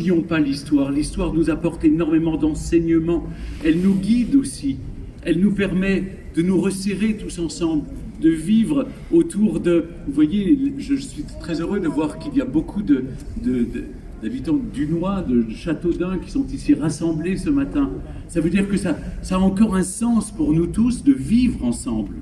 n'oublions pas l'histoire. L'histoire nous apporte énormément d'enseignements. Elle nous guide aussi. Elle nous permet de nous resserrer tous ensemble, de vivre autour de... Vous voyez, je suis très heureux de voir qu'il y a beaucoup d'habitants dunois, de Châteaudun qui sont ici rassemblés ce matin. Ça veut dire que ça a encore un sens pour nous tous de vivre ensemble.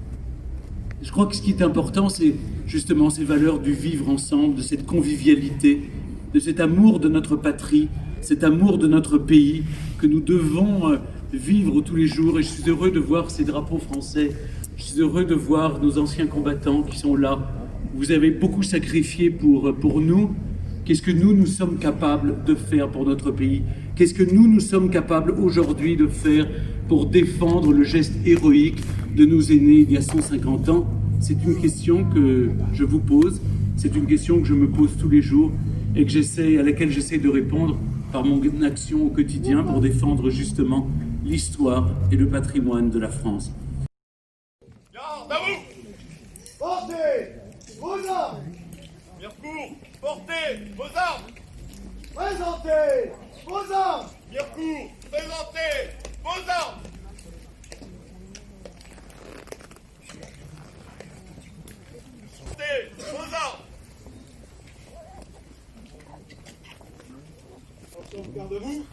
Je crois que ce qui est important, c'est justement ces valeurs du vivre ensemble, de cette convivialité, de cet amour de notre patrie, cet amour de notre pays que nous devons vivre tous les jours. Et je suis heureux de voir ces drapeaux français. Je suis heureux de voir nos anciens combattants qui sont là. Vous avez beaucoup sacrifié pour nous. Qu'est-ce que nous sommes capables de faire pour notre pays? Qu'est-ce que nous sommes capables aujourd'hui de faire pour défendre le geste héroïque de nos aînés il y a 150 ans? C'est une question que je vous pose, c'est une question que je me pose tous les jours et à laquelle j'essaie de répondre par mon action au quotidien pour défendre justement l'histoire et le patrimoine de la France. Garde à vous! Portez vos armes! Mirecourt, portez vos armes! Présentez vos armes! Mirecourt, présentez vos armes! Portez vos armes! Attention, garde-vous!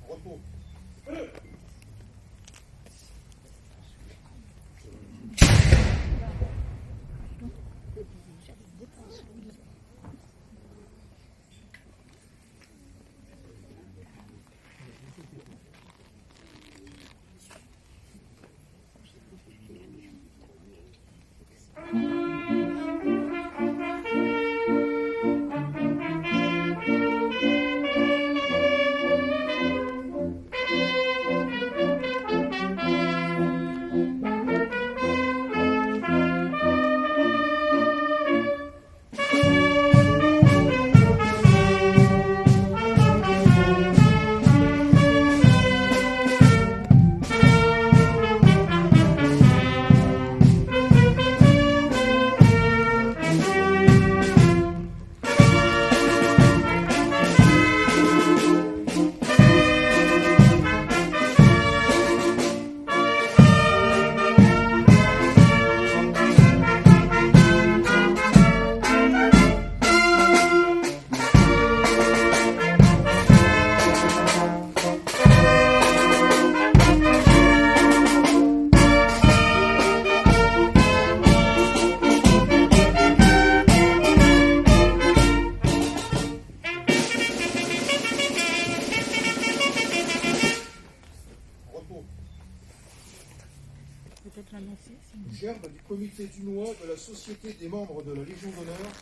Repos. Gerbe du comité dunois de la Société des membres de la Légion d'honneur,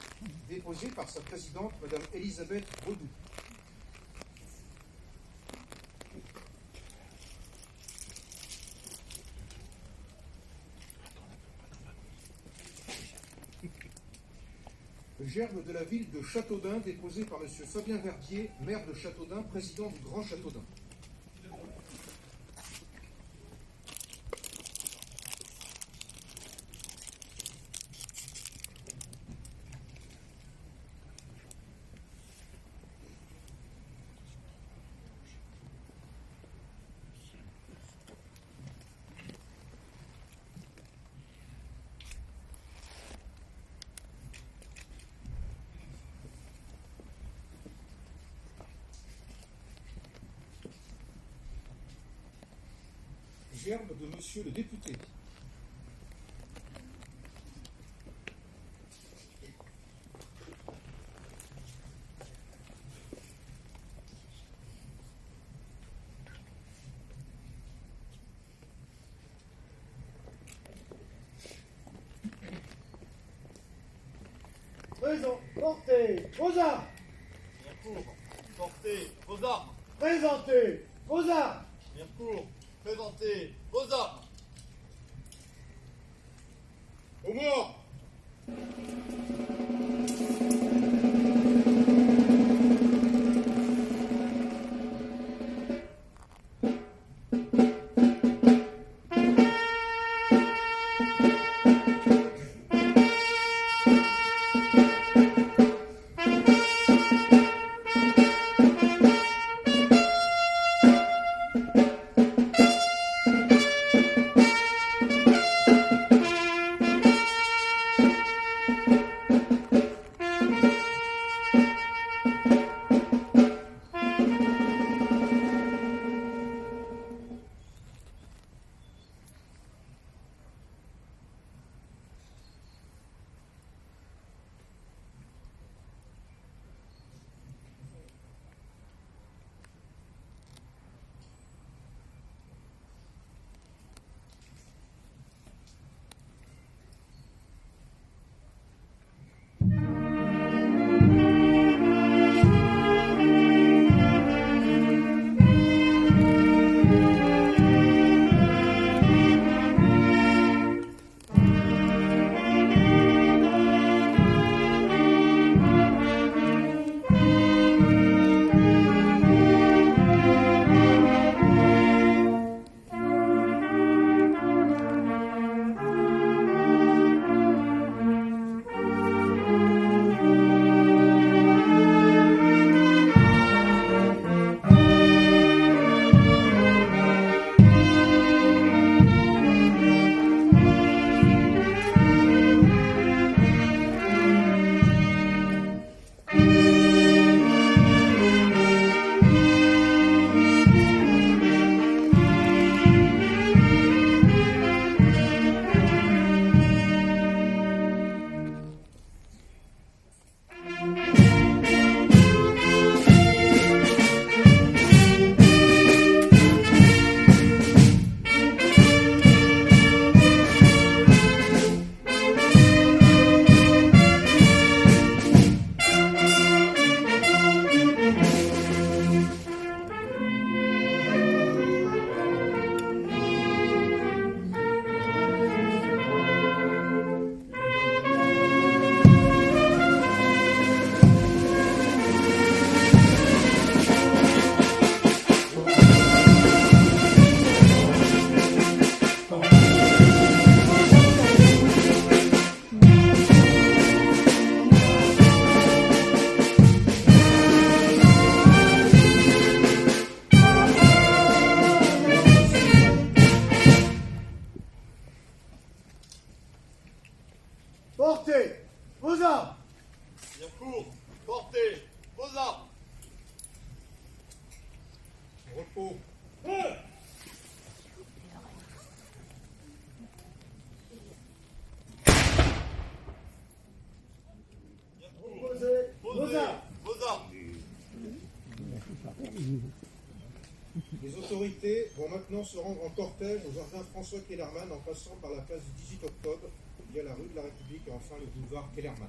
déposée par sa présidente, Madame Elisabeth Baudou. Le gerbe de la ville de Châteaudun, déposé par Monsieur Fabien Verdier, maire de Châteaudun, président du Grand Châteaudun. Gerbe de Monsieur le député. Présent, portez vos armes! Mirecourt, portez vos armes! Présentez vos armes! Mirecourt, présentez vos armes! Au mort! Haut. Opposez vos armes. Vos armes. Les autorités vont maintenant se rendre en cortège au jardin François Kellermann en passant par la place du 18 octobre, via la rue de la République et enfin le boulevard Kellermann.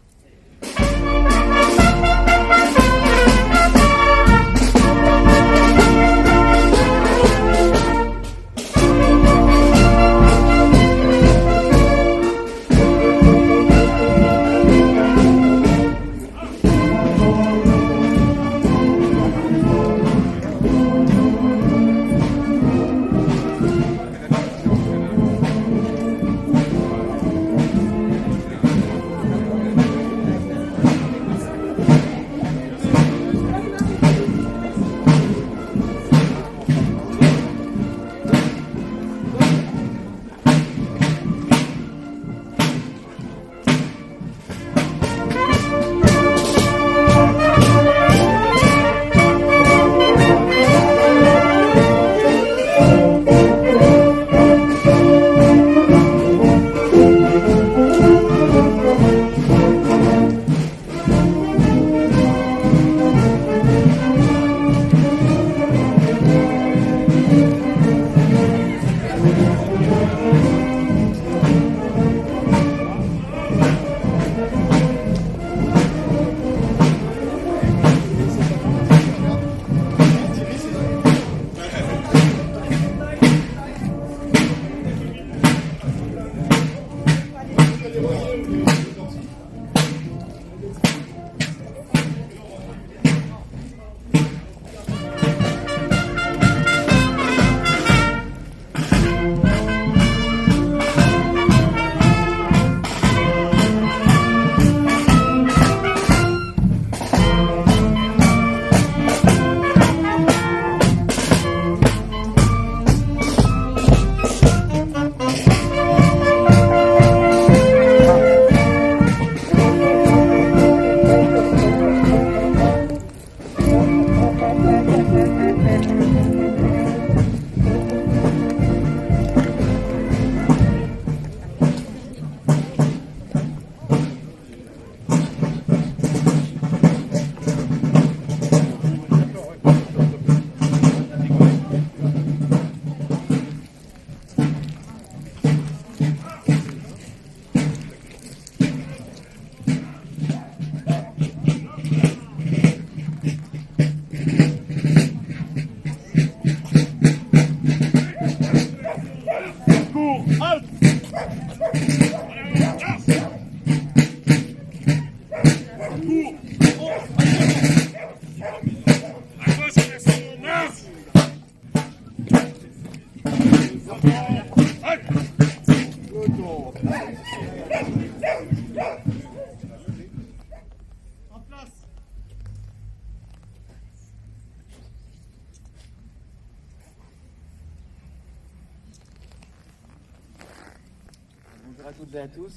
Bonjour à toutes et à tous.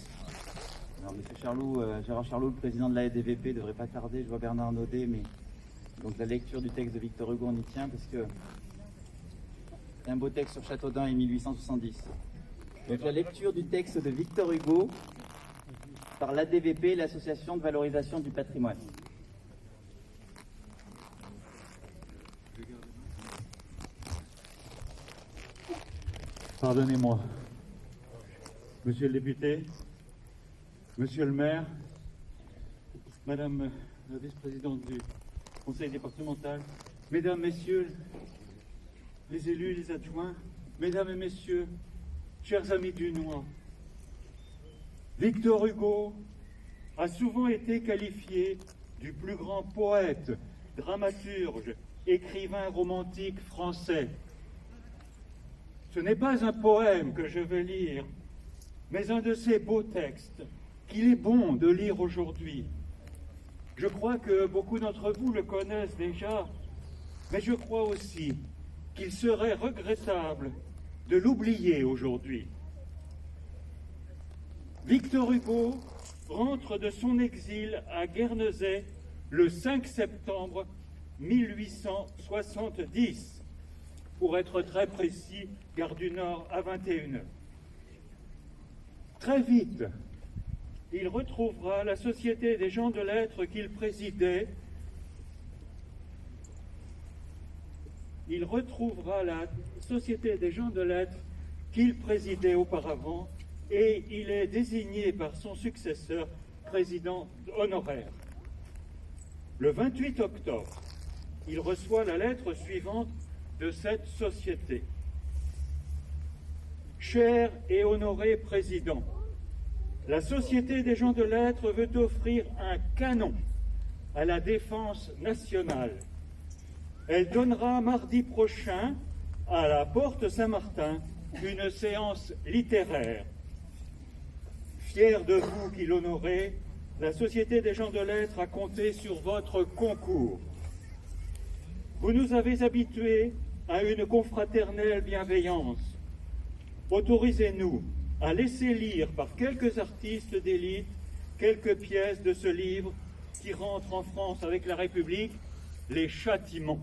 Alors, Monsieur Gérard Charlot, le président de la DVP, ne devrait pas tarder. Je vois Bernard Naudet, mais donc la lecture du texte de Victor Hugo, on y tient parce que c'est un beau texte sur Châteaudun et 1870. Donc la lecture du texte de Victor Hugo par l'ADVP, l'Association de valorisation du patrimoine. Pardonnez-moi. Monsieur le député, monsieur le maire, madame la vice-présidente du conseil départemental, mesdames, messieurs les élus, les adjoints, mesdames et messieurs, chers amis du Noir, Victor Hugo a souvent été qualifié du plus grand poète, dramaturge, écrivain romantique français. Ce n'est pas un poème que je vais lire, mais un de ces beaux textes qu'il est bon de lire aujourd'hui. Je crois que beaucoup d'entre vous le connaissent déjà, mais je crois aussi qu'il serait regrettable de l'oublier aujourd'hui. Victor Hugo rentre de son exil à Guernesey le 5 septembre 1870. pour être très précis, gare du Nord à 21h. Très vite, il retrouvera la Société des gens de lettres qu'il présidait. Il retrouvera la Société des gens de lettres qu'il présidait auparavant et il est désigné par son successeur président honoraire. Le 28 octobre, il reçoit la lettre suivante de cette société. Cher et honoré président, la Société des gens de lettres veut offrir un canon à la défense nationale. Elle donnera mardi prochain, à la Porte Saint-Martin, une séance littéraire. Fier de vous qui l'honorez, la Société des gens de lettres a compté sur votre concours. Vous nous avez habitués à une confraternelle bienveillance. Autorisez-nous à laisser lire par quelques artistes d'élite quelques pièces de ce livre qui rentre en France avec la République, Les Châtiments.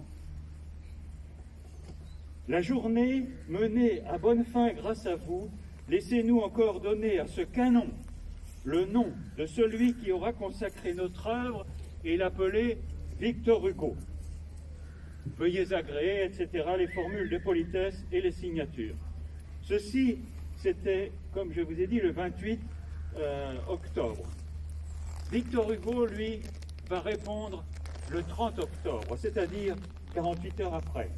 La journée menée à bonne fin grâce à vous, laissez-nous encore donner à ce canon le nom de celui qui aura consacré notre œuvre et l'appeler Victor Hugo. Veuillez agréer, etc., les formules de politesse et les signatures. Ceci, c'était, comme je vous ai dit, le 28 octobre. Victor Hugo, lui, va répondre le 30 octobre, c'est-à-dire 48 heures après.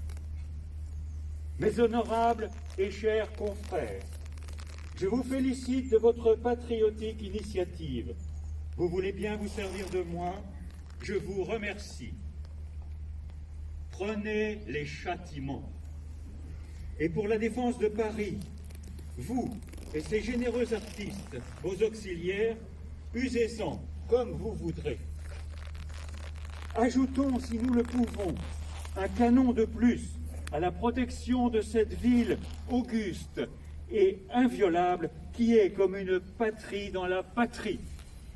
Mes honorables et chers confrères, je vous félicite de votre patriotique initiative. Vous voulez bien vous servir de moi, je vous remercie. Prenez les châtiments. Et pour la défense de Paris, vous et ces généreux artistes, vos auxiliaires, usez-en comme vous voudrez. Ajoutons, si nous le pouvons, un canon de plus à la protection de cette ville auguste et inviolable qui est comme une patrie dans la patrie.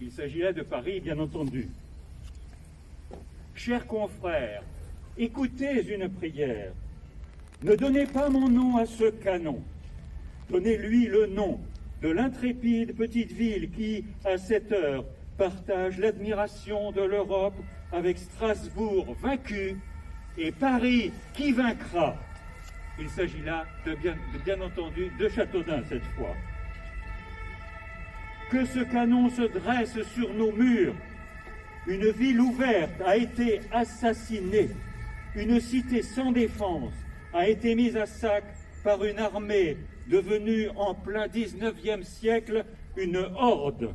Il s'agit là de Paris, bien entendu. Chers confrères, écoutez une prière. Ne donnez pas mon nom à ce canon. Donnez-lui le nom de l'intrépide petite ville qui, à cette heure, partage l'admiration de l'Europe avec Strasbourg vaincu et Paris qui vaincra. Il s'agit là, bien entendu, de Châteaudun cette fois. Que ce canon se dresse sur nos murs. Une ville ouverte a été assassinée. Une cité sans défense a été mise à sac par une armée devenue en plein 19e siècle une horde.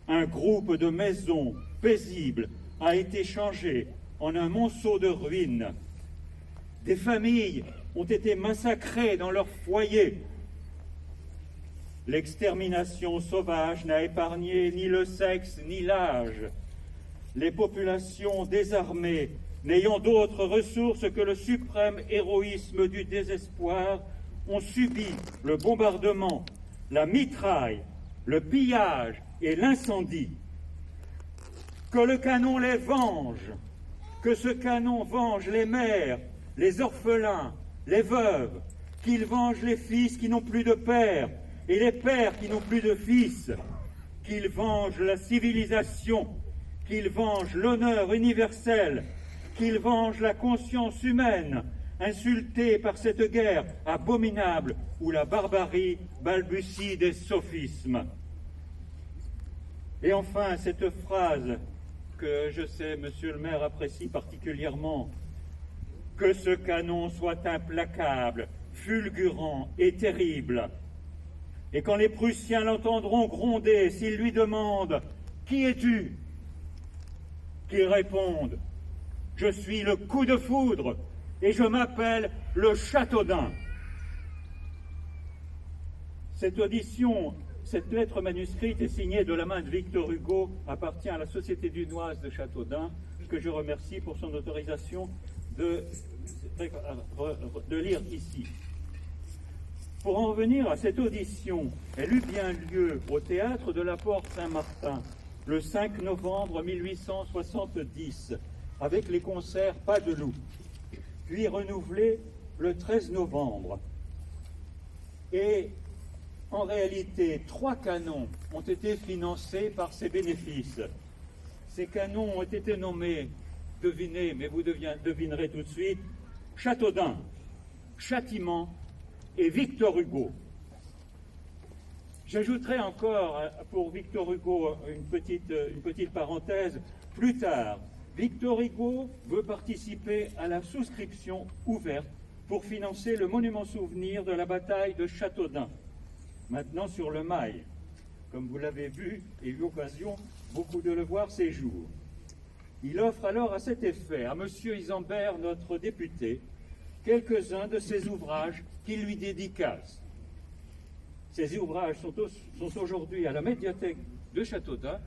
Un groupe de maisons paisibles a été changé en un monceau de ruines. Des familles ont été massacrées dans leurs foyers. L'extermination sauvage n'a épargné ni le sexe ni l'âge. Les populations désarmées, n'ayant d'autres ressources que le suprême héroïsme du désespoir, ont subi le bombardement, la mitraille, le pillage et l'incendie. Que le canon les venge, que ce canon venge les mères, les orphelins, les veuves, qu'il venge les fils qui n'ont plus de père et les pères qui n'ont plus de fils, qu'il venge la civilisation, qu'il venge l'honneur universel, qu'il venge la conscience humaine, insultée par cette guerre abominable où la barbarie balbutie des sophismes. Et enfin, cette phrase que je sais, monsieur le maire apprécie particulièrement, que ce canon soit implacable, fulgurant et terrible. Et quand les Prussiens l'entendront gronder, s'ils lui demandent « Qui es-tu » qu'il réponde « Je suis le coup de foudre et je m'appelle le Châteaudun ». Cette audition, cette lettre manuscrite est signée de la main de Victor Hugo, appartient à la Société dunoise de Châteaudun, que je remercie pour son autorisation de lire ici. Pour en revenir à cette audition, elle eut bien lieu au théâtre de la Porte Saint-Martin, le 5 novembre 1870, avec les concerts Pas de loup, puis renouvelée le 13 novembre. Et en réalité, 3 canons ont été financés par ces bénéfices. Ces canons ont été nommés, devinez, mais vous devinerez tout de suite, Châteaudun, Châtiment et Victor Hugo. J'ajouterai encore, pour Victor Hugo, une petite parenthèse. Plus tard, Victor Hugo veut participer à la souscription ouverte pour financer le monument souvenir de la bataille de Châteaudun, maintenant sur le Mail, comme vous l'avez vu et eu l'occasion beaucoup de le voir ces jours. Il offre alors à cet effet à M. Isambert, notre député, quelques-uns de ses ouvrages qu'il lui dédicace. Ces ouvrages sont aujourd'hui à la médiathèque de Châteaudun,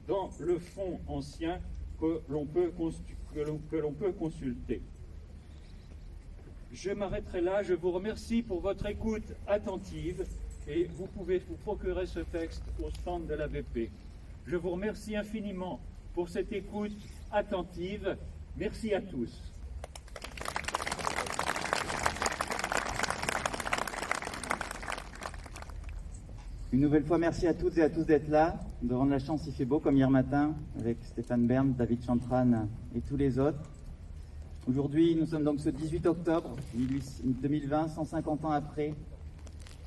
dans le fonds ancien que l'on peut consulter. Je m'arrêterai là, je vous remercie pour votre écoute attentive et vous pouvez vous procurer ce texte au stand de l'AVP. Je vous remercie infiniment pour cette écoute attentive. Merci à tous. Une nouvelle fois, merci à toutes et à tous d'être là, de rendre la chance, il fait beau comme hier matin, avec Stéphane Bern, David Chantran et tous les autres. Aujourd'hui, nous sommes donc ce 18 octobre 2020, 150 ans après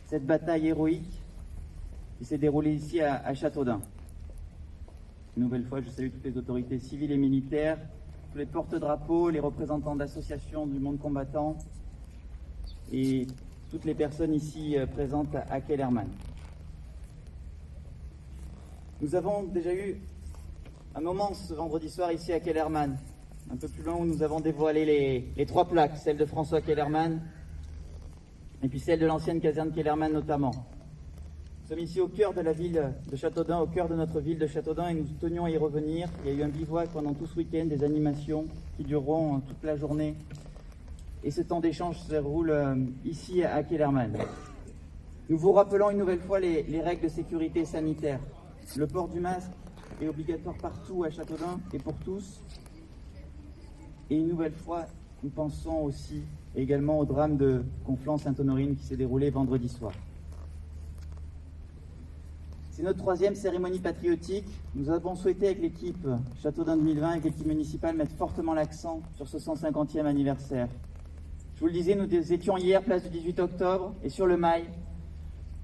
cette bataille héroïque qui s'est déroulée ici à Châteaudun. Une nouvelle fois, je salue toutes les autorités civiles et militaires, tous les porte-drapeaux, les représentants d'associations du monde combattant et toutes les personnes ici présentes à Kellermann. Nous avons déjà eu un moment ce vendredi soir ici à Kellermann, un peu plus loin, où nous avons dévoilé les 3 plaques, celle de François Kellermann et puis celle de l'ancienne caserne Kellermann notamment. Nous sommes ici au cœur de la ville de Châteaudun, au cœur de notre ville de Châteaudun, et nous tenions à y revenir. Il y a eu un bivouac pendant tout ce week-end, des animations qui dureront toute la journée. Et ce temps d'échange se déroule ici à Kellermann. Nous vous rappelons une nouvelle fois les règles de sécurité sanitaire. Le port du masque est obligatoire partout à Châteaudun et pour tous. Et une nouvelle fois, nous pensons aussi également au drame de Conflans-Sainte-Honorine qui s'est déroulé vendredi soir. C'est notre 3e cérémonie patriotique. Nous avons souhaité avec l'équipe Châteaudun 2020, avec l'équipe municipale, mettre fortement l'accent sur ce 150e anniversaire. Je vous le disais, nous étions hier place du 18 octobre et sur le Mail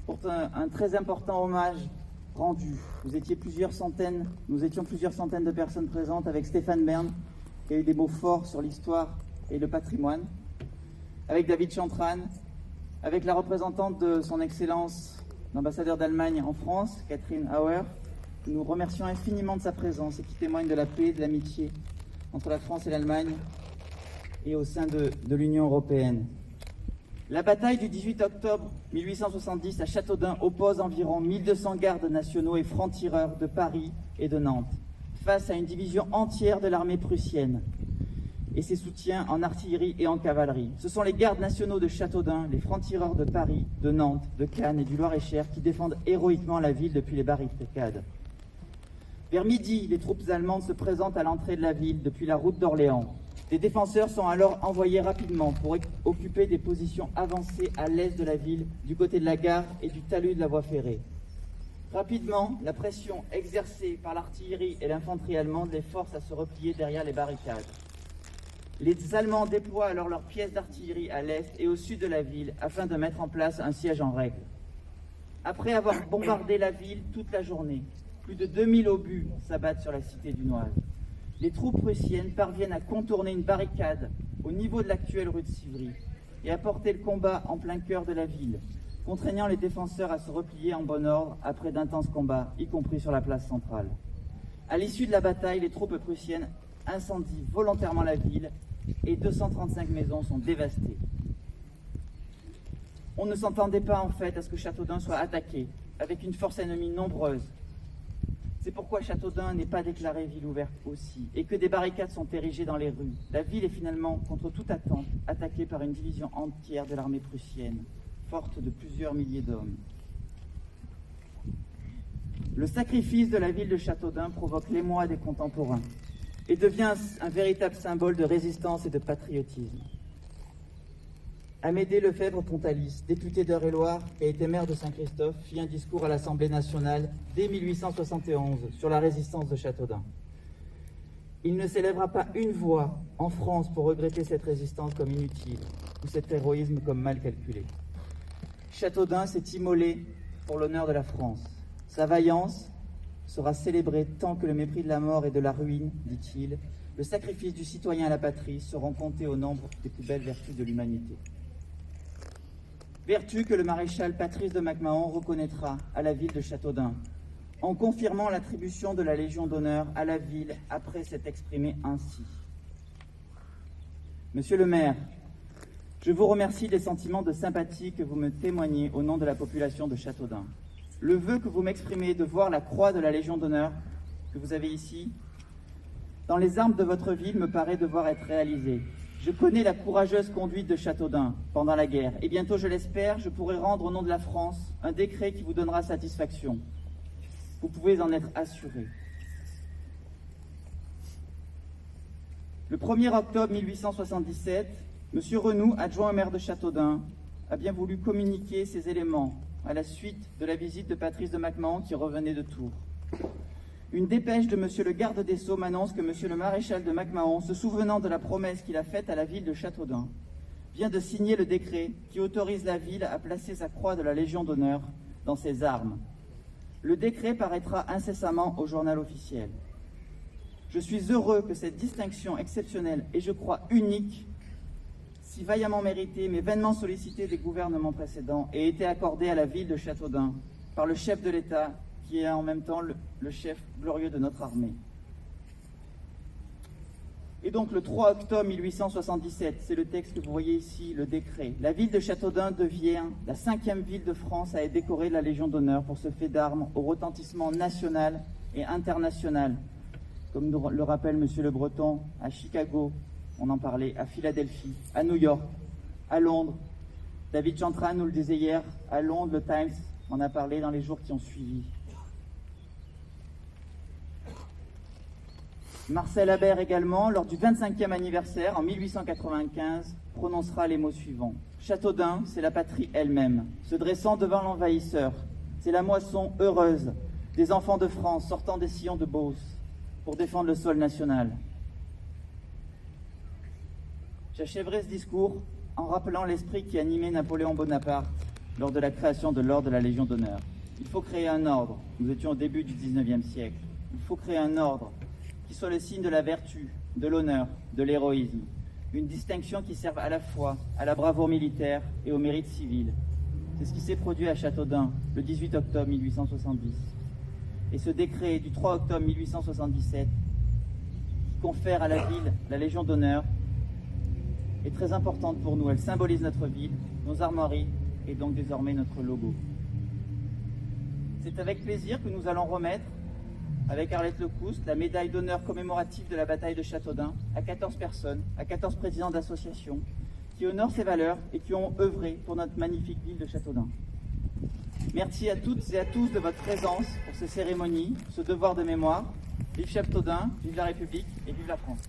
pour un très important hommage rendu. Nous étions plusieurs centaines de personnes présentes avec Stéphane Bern, qui a eu des mots forts sur l'histoire et le patrimoine, avec David Chantran, avec la représentante de son Excellence, l'ambassadeur d'Allemagne en France, Catherine Auer. Nous remercions infiniment de sa présence et qui témoigne de la paix et de l'amitié entre la France et l'Allemagne et au sein de l'Union européenne. La bataille du 18 octobre 1870 à Châteaudun oppose environ 1200 gardes nationaux et francs-tireurs de Paris et de Nantes face à une division entière de l'armée prussienne et ses soutiens en artillerie et en cavalerie. Ce sont les gardes nationaux de Châteaudun, les francs-tireurs de Paris, de Nantes, de Cannes et du Loir-et-Cher qui défendent héroïquement la ville depuis les barricades. Vers midi, les troupes allemandes se présentent à l'entrée de la ville depuis la route d'Orléans. Les défenseurs sont alors envoyés rapidement pour occuper des positions avancées à l'est de la ville, du côté de la gare et du talus de la voie ferrée. Rapidement, la pression exercée par l'artillerie et l'infanterie allemande les force à se replier derrière les barricades. Les Allemands déploient alors leurs pièces d'artillerie à l'est et au sud de la ville afin de mettre en place un siège en règle. Après avoir bombardé la ville toute la journée, plus de 2000 obus s'abattent sur la cité dunoise. Les troupes prussiennes parviennent à contourner une barricade au niveau de l'actuelle rue de Civry et à porter le combat en plein cœur de la ville, contraignant les défenseurs à se replier en bon ordre après d'intenses combats, y compris sur la place centrale. À l'issue de la bataille, les troupes prussiennes incendient volontairement la ville et 235 maisons sont dévastées. On ne s'entendait pas en fait à ce que Châteaudun soit attaqué, avec une force ennemie nombreuse. C'est pourquoi Châteaudun n'est pas déclarée ville ouverte aussi, et que des barricades sont érigées dans les rues. La ville est finalement, contre toute attente, attaquée par une division entière de l'armée prussienne, forte de plusieurs milliers d'hommes. Le sacrifice de la ville de Châteaudun provoque l'émoi des contemporains et devient un véritable symbole de résistance et de patriotisme. Amédée Lefebvre-Pontalis, député d'Eure-et-Loir et été maire de Saint-Christophe, fit un discours à l'Assemblée nationale dès 1871 sur la résistance de Châteaudun. Il ne s'élèvera pas une voix en France pour regretter cette résistance comme inutile ou cet héroïsme comme mal calculé. Châteaudun s'est immolé pour l'honneur de la France. Sa vaillance sera célébrée tant que le mépris de la mort et de la ruine, dit-il, le sacrifice du citoyen à la patrie seront comptés au nombre des plus belles vertus de l'humanité. Vertu que le maréchal Patrice de MacMahon reconnaîtra à la ville de Châteaudun, en confirmant l'attribution de la Légion d'honneur à la ville après s'être exprimé ainsi. Monsieur le maire, je vous remercie des sentiments de sympathie que vous me témoignez au nom de la population de Châteaudun. Le vœu que vous m'exprimez de voir la croix de la Légion d'honneur que vous avez ici, dans les armes de votre ville, me paraît devoir être réalisé. Je connais la courageuse conduite de Châteaudun pendant la guerre, et bientôt, je l'espère, je pourrai rendre au nom de la France un décret qui vous donnera satisfaction. Vous pouvez en être assuré. Le 1er octobre 1877, M. Renoux, adjoint au maire de Châteaudun, a bien voulu communiquer ces éléments à la suite de la visite de Patrice de MacMahon qui revenait de Tours. Une dépêche de M. le garde des Sceaux m'annonce que M. le maréchal de MacMahon, se souvenant de la promesse qu'il a faite à la ville de Châteaudun, vient de signer le décret qui autorise la ville à placer sa croix de la Légion d'honneur dans ses armes. Le décret paraîtra incessamment au journal officiel. Je suis heureux que cette distinction exceptionnelle et je crois unique, si vaillamment méritée mais vainement sollicitée des gouvernements précédents, ait été accordée à la ville de Châteaudun par le chef de l'État qui est en même temps le chef glorieux de notre armée. Et donc le 3 octobre 1877, c'est le texte que vous voyez ici, le décret. La ville de Châteaudun devient la 5e ville de France à être décorée de la Légion d'honneur pour ce fait d'armes au retentissement national et international. Comme nous le rappelle M. Le Breton, à Chicago, on en parlait, à Philadelphie, à New York, à Londres. David Chantran nous le disait hier, à Londres, le Times en a parlé dans les jours qui ont suivi. Marcel Habert également, lors du 25e anniversaire, en 1895, prononcera les mots suivants. « Châteaudun, c'est la patrie elle-même, se dressant devant l'envahisseur. C'est la moisson heureuse des enfants de France sortant des sillons de Beauce pour défendre le sol national. » J'achèverai ce discours en rappelant l'esprit qui animait Napoléon Bonaparte lors de la création de l'ordre de la Légion d'honneur. Il faut créer un ordre. Nous étions au début du 19e siècle. Il faut créer un ordre qui soit le signe de la vertu, de l'honneur, de l'héroïsme. Une distinction qui serve à la fois à la bravoure militaire et au mérite civil. C'est ce qui s'est produit à Châteaudun le 18 octobre 1870. Et ce décret du 3 octobre 1877 qui confère à la ville la Légion d'honneur est très importante pour nous. Elle symbolise notre ville, nos armoiries et donc désormais notre logo. C'est avec plaisir que nous allons remettre, avec Arlette Lecouste, la médaille d'honneur commémorative de la bataille de Châteaudun à 14 personnes, à 14 présidents d'associations qui honorent ces valeurs et qui ont œuvré pour notre magnifique ville de Châteaudun. Merci à toutes et à tous de votre présence pour ces cérémonies, ce devoir de mémoire. Vive Châteaudun, vive la République et vive la France.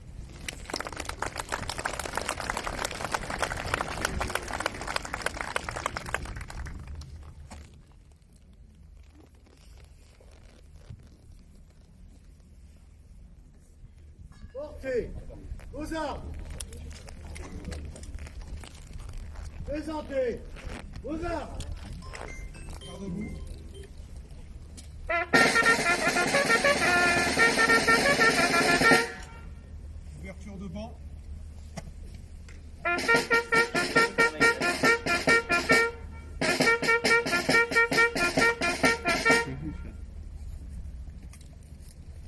Portez vos armes. Présentez vos armes. Garde-vous. Ouverture de banc.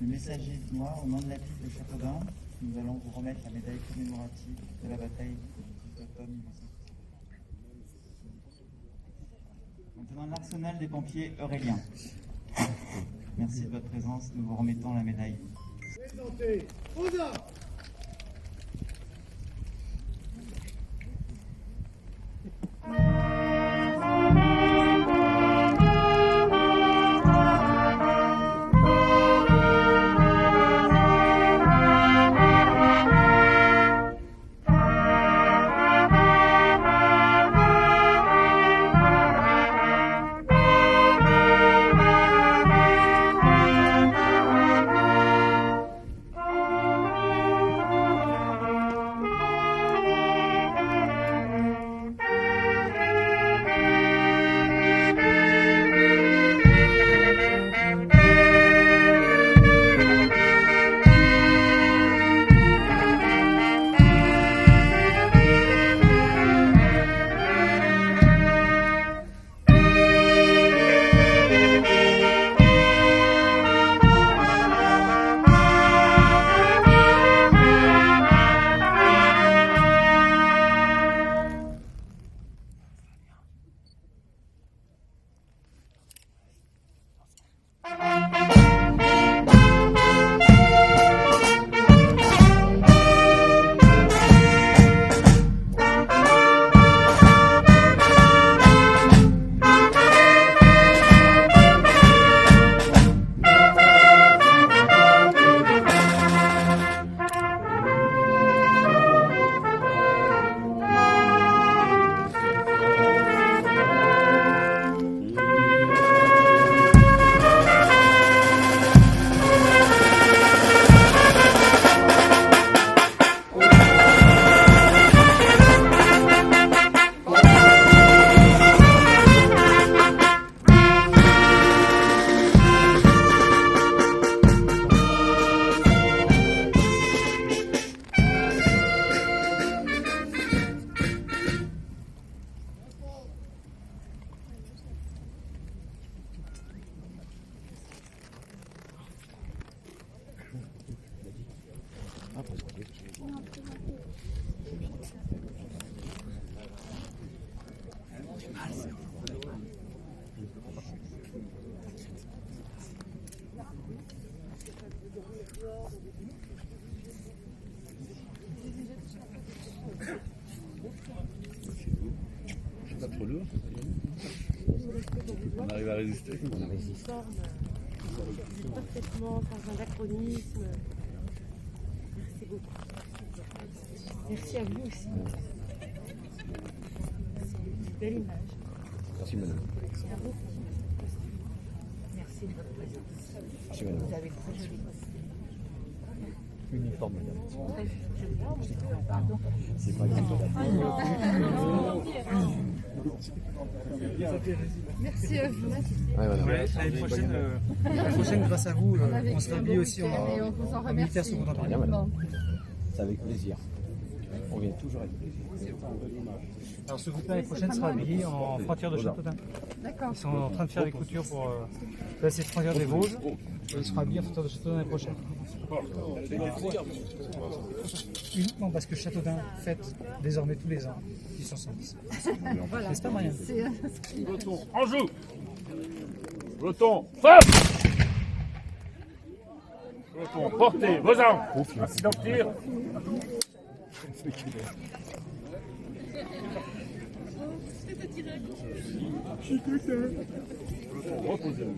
Le messager noir, au nom de la ville de Châteaudun, nous allons vous remettre la médaille commémorative de la bataille du 18 octobre 1870. Maintenant, l'arsenal des pompiers euréliens. Merci de votre présence, nous vous remettons la médaille. Présentez vos armes. On arrive à résister. Forme parfaitement, sans anachronisme. Merci beaucoup. Merci à vous aussi. C'est une belle image. Merci madame. Merci à vous. Merci de votre présence. Merci madame. Vous avez très joli. Uniforme madame. Très joli. Pardon. C'est pas grave. Merci à vous. Ouais, madame. L'année prochaine, grâce à vous, on sera habillé aussi en militaire secondaire. Rien madame. C'est avec plaisir. On vient toujours avec plaisir. Alors ce groupe l'année prochaine sera habillé en frontière de Châteaudun. D'accord. Ils sont en train de faire les coutures pour placer les frontières des Vosges. Et ils seront habillés en frontière de Châteaudun l'année prochaine. Uniquement parce que Châteaudun fête désormais tous les ans 670. Voilà. N'est-ce pas Marianne? Peloton, en joue. Peloton, face. Peloton, portez vos armes. Incident de tir. Peloton, reposez-vous.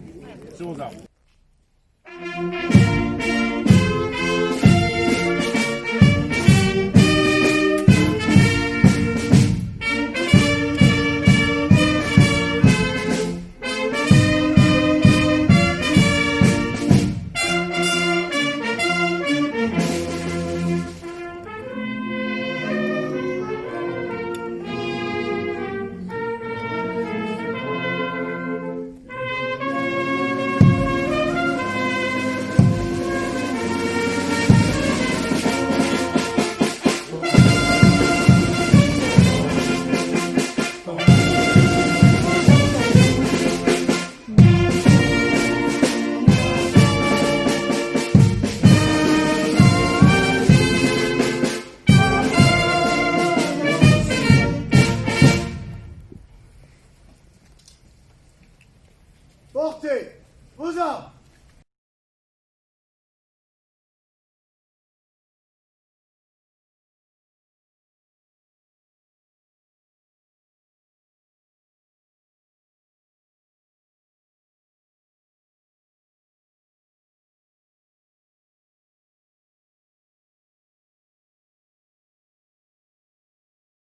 C'est vos armes.